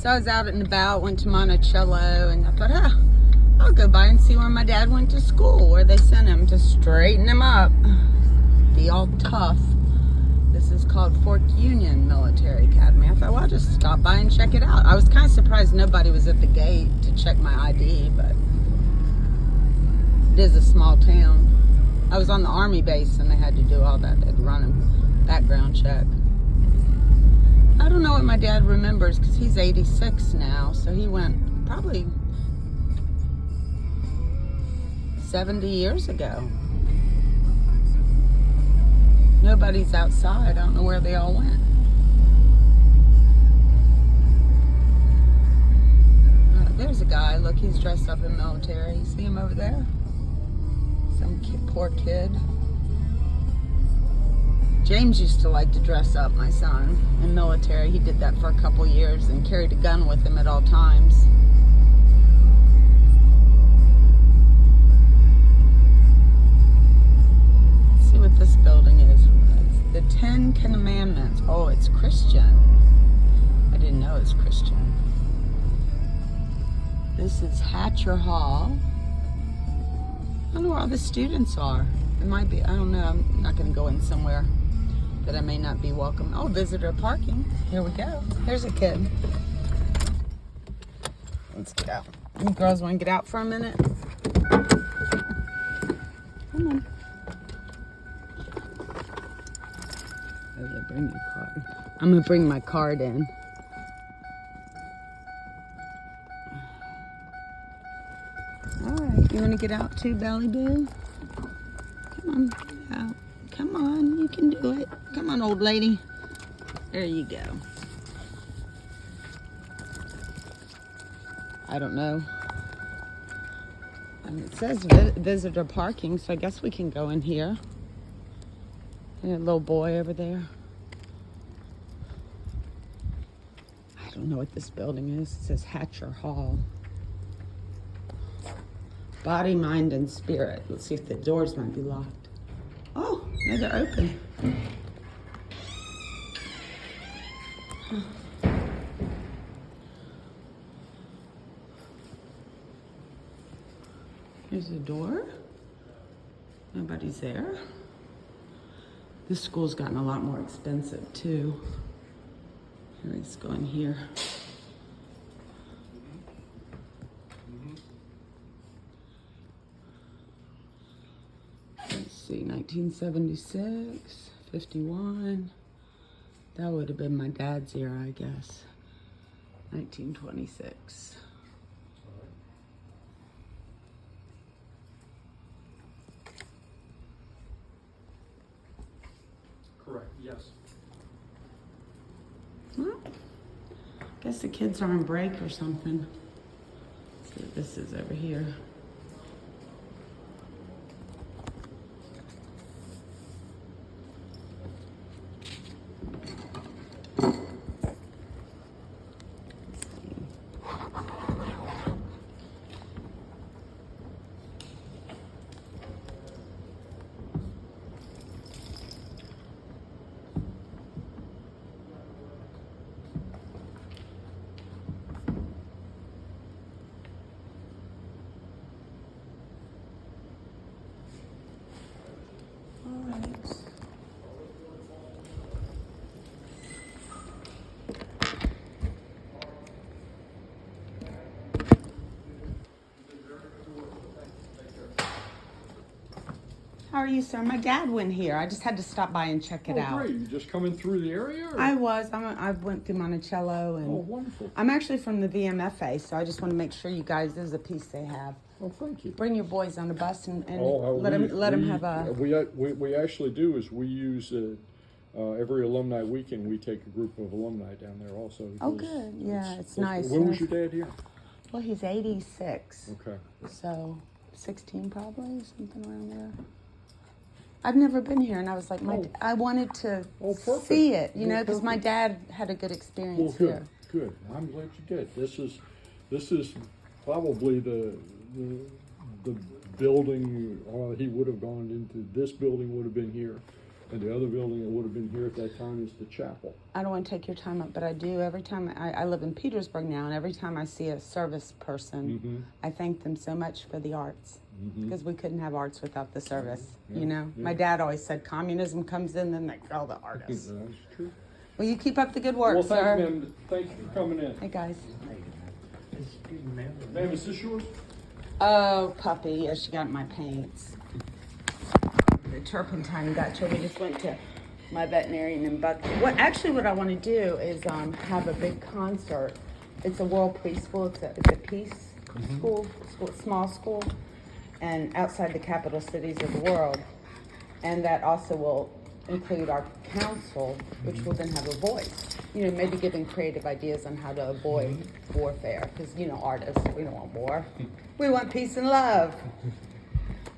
So I was out and about, went to Monticello, and I thought, I'll go by and see where my dad went to school, where they sent him to straighten him up, be all tough. This is called Fork Union Military Academy. I thought, well, I'll just stop by and check it out. I was kind of surprised nobody was at the gate to check my ID, but it is a small town. I was on the Army base and they had to do all that. They'd run a background check. I don't know what my dad remembers because he's 86 now, so he went probably 70 years ago. Nobody's outside. I don't know where they all went. There's a guy. Look, he's dressed up in military. You see him over there? Some poor kid. James used to like to dress up, my son, in military. He did that for a couple years and carried a gun with him at all times. Let's see what this building is. It's the Ten Commandments. Oh, it's Christian. I didn't know it's Christian. This is Hatcher Hall. I don't know where all the students are. It might be, I don't know. I'm not going to go in somewhere that I may not be welcome. Oh, visitor parking. Here we go. There's a kid. Let's get out. You girls want to get out for a minute? Come on. Oh yeah, bring your card. I'm going to bring my card in. All right, you want to get out too, Belly Boo? Come on, get out. Come on, you can do it. Come on, old lady. There you go. I don't know. It says visitor parking, so I guess we can go in here. And a little boy over there. I don't know what this building is. It says Hatcher Hall. Body, mind, and spirit. Let's see if the doors might be locked. Oh, no, they're open. Huh. Here's the door. Nobody's there. This school's gotten a lot more expensive, too. Let's go in here. See, 1976, 51. That would have been my dad's era, I guess. 1926. Correct, yes. Well, guess the kids are on break or something. Let's see what this is over here. How are you, sir? My dad went here. I just had to stop by and check it out. Great. You just coming through the area? Or? I was. I went through Monticello. And wonderful. I'm actually from the VMFA, so I just want to make sure you guys, this is a piece they have. Oh, thank you. Bring your boys on the bus and let we, them have a... We actually do is we use, every alumni weekend, we take a group of alumni down there also. Oh, good. Yeah, it's nice. When was your dad here? Well, he's 86. Okay. So 16 probably, something around there. I've never been here, and I was like, I wanted to see it, you know, because my dad had a good experience here. Good. I'm glad you did. This is probably the building he would have gone into. This building would have been here And the other building that would have been here at that time is the chapel. I don't want to take your time up, but I do every time. I live in Petersburg now, and every time I see a service person, I thank them so much for the arts. Because we couldn't have arts without the service, you know? My dad always said communism comes in, then they kill the artists. That's true. Well, you keep up the good work, Well, sir. thanks, ma'am. Thank you for coming in. Hey, guys. Ma'am, is this yours? Oh, puppy. Yeah, she got my paints. The turpentine got you. We just went to my veterinarian in Bucky. What I want to do is have a big concert. It's a world preschool. It's a peace school, small school, and outside the capital cities of the world. And that also will include our council, which will then have a voice. You know, maybe giving creative ideas on how to avoid warfare. Because, you know, artists, we don't want war. We want peace and love.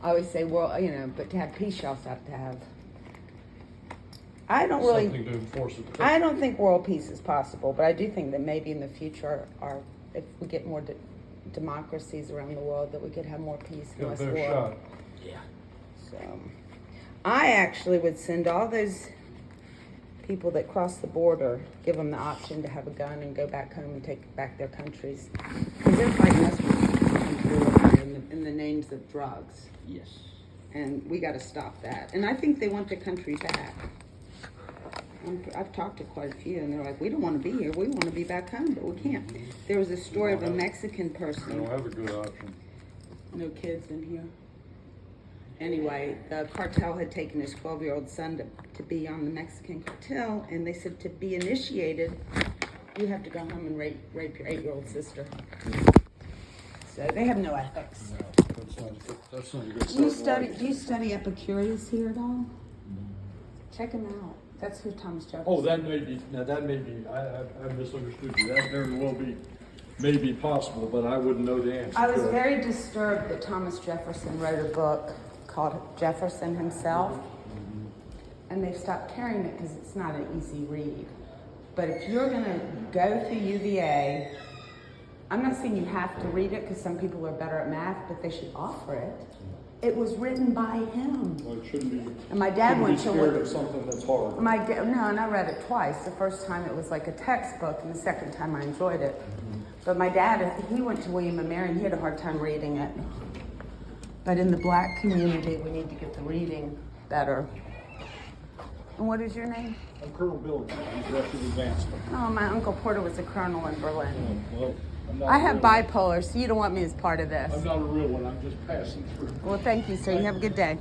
I always say, well, you know, but to have peace, you also have to have. Something to enforce it. I don't think world peace is possible, but I do think that maybe in the future, if we get more democracies around the world, that we could have more peace and less war. Shot. Yeah. So, I actually would send all those people that cross the border, give them the option to have a gun and go back home and take back their countries. Because they're fighting us in the names of drugs. Yes. And we got to stop that. And I think they want the country back. I've talked to quite a few, and they're like, we don't want to be here. We want to be back home, but we can't. There was a story of a Mexican They person. don't have a good option. No kids in here. Anyway, the cartel had taken his 12-year-old son to be on the Mexican cartel, and they said to be initiated, you have to go home and rape your 8-year-old sister. So they have no ethics. No, that's not a good start. Do you study Epicurus here at all? Check him out. That's who Thomas Jefferson. Oh, that may be, I misunderstood you. That very well may be possible, but I wouldn't know the answer. I was to it. very disturbed that Thomas Jefferson wrote a book called Jefferson Himself, and they've stopped carrying it because it's not an easy read. But if you're going to go through UVA, I'm not saying you have to read it because some people are better at math, but they should offer it. It was written by him. Well, it shouldn't be. And my dad shouldn't went be to scared of something that's hard. No, and I read it twice. The first time it was like a textbook, and the second time I enjoyed it. But my dad, he went to William and Mary, and he had a hard time reading it. But in the black community, we need to get the reading better. And what is your name? I'm Colonel Bill. I'm Director of Advancement. Oh, my Uncle Porter was a colonel in Berlin. Well, I'm not I a have real one. bipolar, so you don't want me as part of this. I'm not a real one. I'm just passing through. Well, thank you, sir. You have a good day.